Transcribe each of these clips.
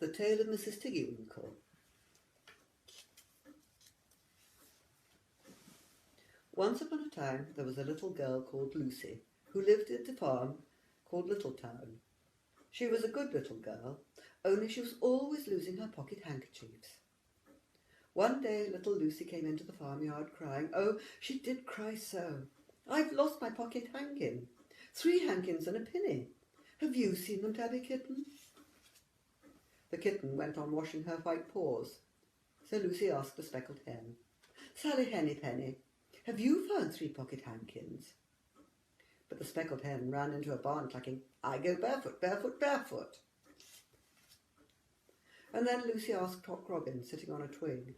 The Tale of Mrs. Tiggy-Winkle. Once upon a time there was a little girl called Lucy who lived at a farm called Littletown. She was a good little girl, only she was always losing her pocket handkerchiefs. One day little Lucy came into the farmyard crying. Oh, she did cry so. I've lost my pocket hankin. 3 hankins and a penny. Have you seen them, Tabby Kitten? The kitten went on washing her white paws. So Lucy asked the speckled hen, Sally Henny Penny, have you found 3 pocket hankins? But the speckled hen ran into a barn clucking, I go barefoot, barefoot, barefoot. And then Lucy asked Cock Robin, sitting on a twig.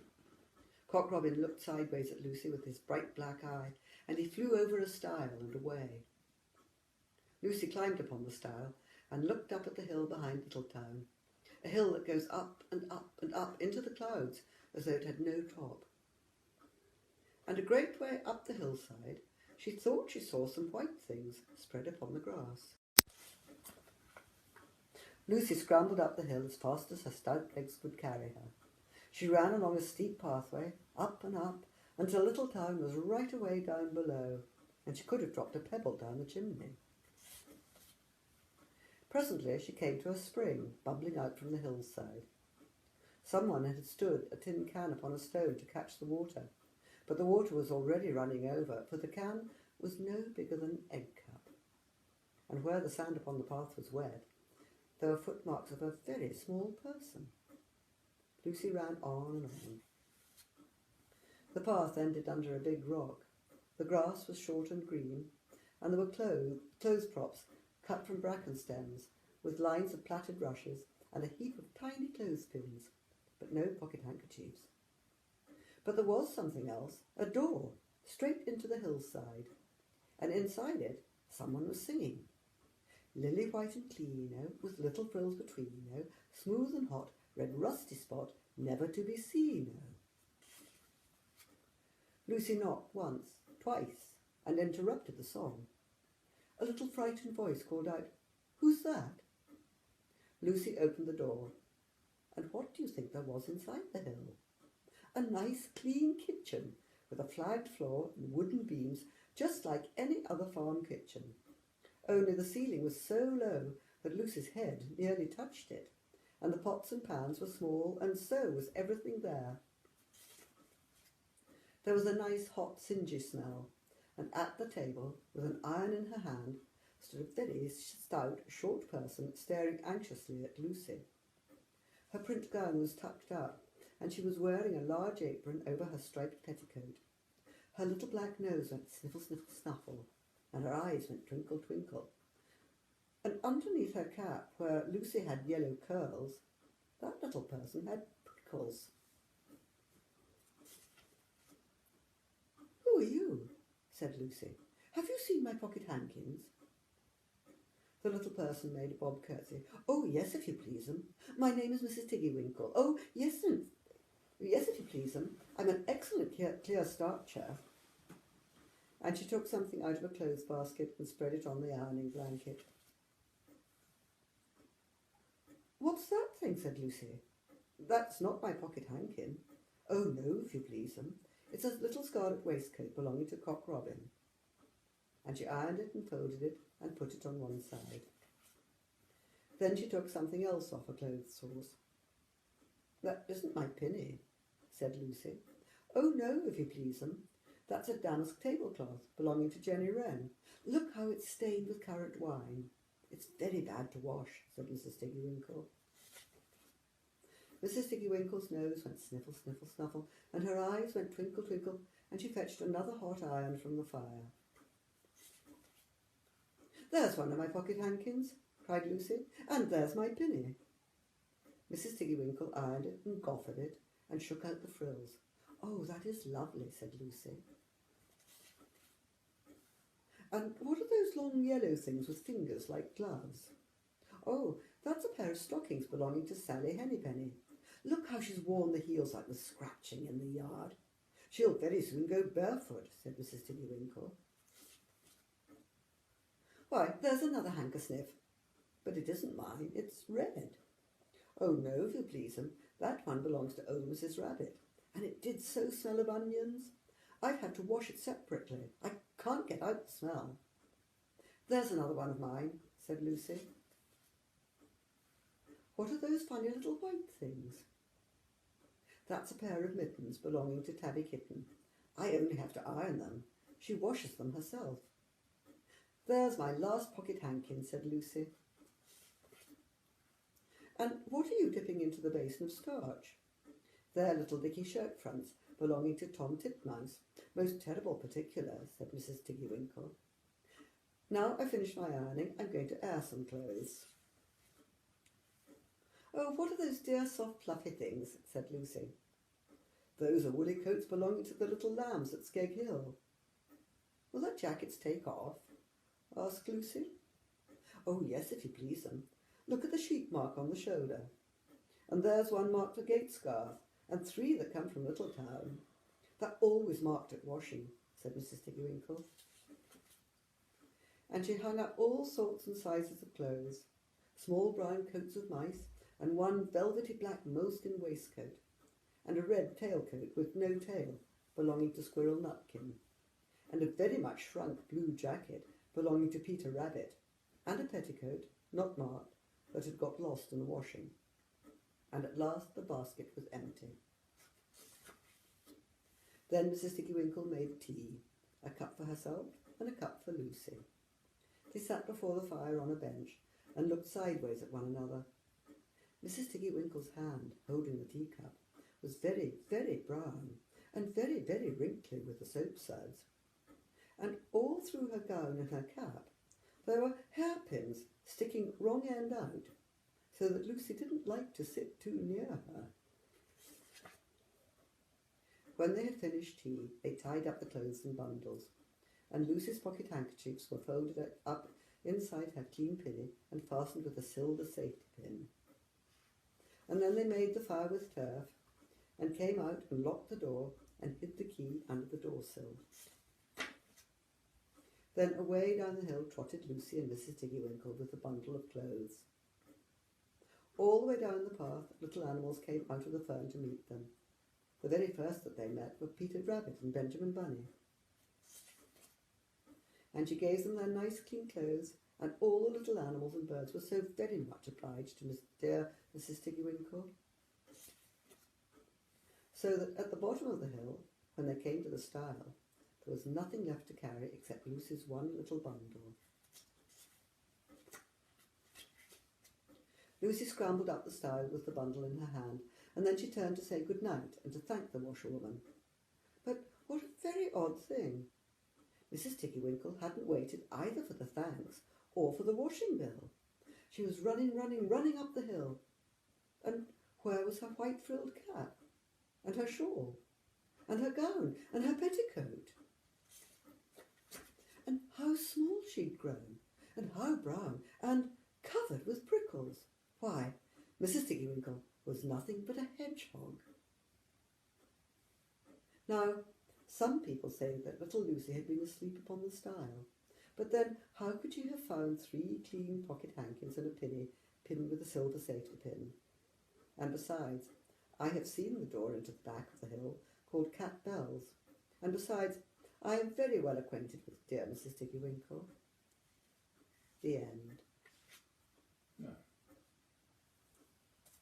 Cock Robin looked sideways at Lucy with his bright black eye, and he flew over a stile and away. Lucy climbed upon the stile and looked up at the hill behind Littletown, a hill that goes up and up and up into the clouds as though it had no top. And a great way up the hillside she thought she saw some white things spread upon the grass. Lucy scrambled up the hill as fast as her stout legs would carry her. She ran along a steep pathway, up and up, until Littletown was right away down below, and she could have dropped a pebble down the chimney. Presently she came to a spring bubbling out from the hillside. Someone had stood a tin can upon a stone to catch the water, but the water was already running over, for the can was no bigger than an egg cup. And where the sand upon the path was wet, there were footmarks of a very small person. Lucy ran on and on. The path ended under a big rock. The grass was short and green, and there were clothes props cut from bracken stems, with lines of plaited rushes and a heap of tiny clothespins, but no pocket handkerchiefs. But there was something else, a door, straight into the hillside, and inside it someone was singing. Lily white and clean-o, with little frills between-o, smooth and hot, red rusty spot, never to be seen-o. Lucy knocked once, twice, and interrupted the song. A little frightened voice called out, Who's that? Lucy opened the door, and what do you think there was inside the hill? A nice clean kitchen with a flagged floor and wooden beams, just like any other farm kitchen. Only the ceiling was so low that Lucy's head nearly touched it, and the pots and pans were small, and so was everything there. There was a nice hot singy smell, and at the table, with an iron in her hand, stood a very stout, short person staring anxiously at Lucy. Her print gown was tucked up, and she was wearing a large apron over her striped petticoat. Her little black nose went sniffle, sniffle, snuffle, and her eyes went twinkle, twinkle. And underneath her cap, where Lucy had yellow curls, that little person had prickles. Who are you? Said Lucy. Have you seen my pocket hankins? The little person made a bob curtsy. Oh, yes, if you please'm. My name is Mrs. Tiggy-Winkle. Oh, yes, if you please'm. I'm an excellent clear starcher. And she took something out of a clothes basket and spread it on the ironing blanket. What's that thing? Said Lucy. That's not my pocket hankin. Oh, no, if you please'm. It's a little scarlet waistcoat belonging to Cock Robin. And she ironed it and folded it and put it on one side. Then she took something else off her clothes horse. That isn't my pinny, said Lucy. Oh, no, if you please'm. That's a damask tablecloth belonging to Jenny Wren. Look how it's stained with currant wine. It's very bad to wash, said Mrs. Tiggy-Winkle. Mrs. Tiggy-Winkle's nose went sniffle, sniffle, snuffle, and her eyes went twinkle, twinkle, and she fetched another hot iron from the fire. There's one of my pocket hankins, cried Lucy, and there's my pinny. Mrs. Tiggy-Winkle ironed it and goffered it and shook out the frills. Oh, that is lovely, said Lucy. And what are those long yellow things with fingers like gloves? Oh, that's a pair of stockings belonging to Sally Hennypenny. Look how she's worn the heels out with scratching in the yard. She'll very soon go barefoot, said Mrs. Tiggy-Winkle. Why, there's another hankersniff. But it isn't mine, it's red. Oh no, if you please, that one belongs to old Mrs. Rabbit, and it did so smell of onions. I'd have to wash it separately. I can't get out the smell. There's another one of mine, said Lucy. What are those funny little white things? That's a pair of mittens belonging to Tabby Kitten. I only have to iron them. She washes them herself. There's my last pocket hankin, said Lucy. And what are you dipping into the basin of starch? They're little dicky shirt fronts belonging to Tom Titmouse. Most terrible particular, said Mrs. Tiggy-Winkle. Now I've finished my ironing, I'm going to air some clothes. Oh, what are those dear soft fluffy things, said Lucy. Those are woolly coats belonging to the little lambs at Skeg Hill. Will their jackets take off? Asked Lucy. Oh, yes, if you please them. Look at the sheep mark on the shoulder. And there's one marked for gate scarf, and 3 that come from Littletown. They're always marked at washing, said Mrs. Tiggy-Winkle. And she hung up all sorts and sizes of clothes, small brown coats of mice, and one velvety black moleskin waistcoat, and a red tailcoat with no tail belonging to Squirrel Nutkin, and a very much shrunk blue jacket belonging to Peter Rabbit, and a petticoat, not marked, that had got lost in the washing. And at last the basket was empty. Then Mrs. Tiggy-Winkle made tea, a cup for herself and a cup for Lucy. They sat before the fire on a bench and looked sideways at one another. Mrs. Tiggy-Winkle's hand, holding the teacup, was very, very brown and very, very wrinkly with the soap suds. And all through her gown and her cap there were hairpins sticking wrong end out, so that Lucy didn't like to sit too near her. When they had finished tea, they tied up the clothes in bundles, and Lucy's pocket handkerchiefs were folded up inside her clean pinny and fastened with a silver safety pin. And then they made the fire with turf, and came out and locked the door and hid the key under the doorsill. Then away down the hill trotted Lucy and Mrs. Tiggy-Winkle with the bundle of clothes. All the way down the path, little animals came out of the fern to meet them. The very first that they met were Peter Rabbit and Benjamin Bunny. And she gave them their nice clean clothes, and all the little animals and birds were so very much obliged to dear Mrs. Tiggy-Winkle. So that at the bottom of the hill, when they came to the stile, there was nothing left to carry except Lucy's one little bundle. Lucy scrambled up the stile with the bundle in her hand, and then she turned to say good night and to thank the washerwoman. But what a very odd thing! Mrs. Tiggy-Winkle hadn't waited either for the thanks or for the washing bill. She was running up the hill. And where was her white frilled cap? And her shawl? And her gown? And her petticoat? And how small she'd grown, and how brown, and covered with prickles. Why, Mrs. Tiggy-Winkle was nothing but a hedgehog. Now, some people say that little Lucy had been asleep upon the stile, but then how could she have found 3 clean pocket hankins and a pinny pinned with a silver safety pin? And besides, I have seen the door into the back of the hill called Cat Bell's, and besides, I am very well acquainted with dear Mrs. Tiggy-Winkle. The end.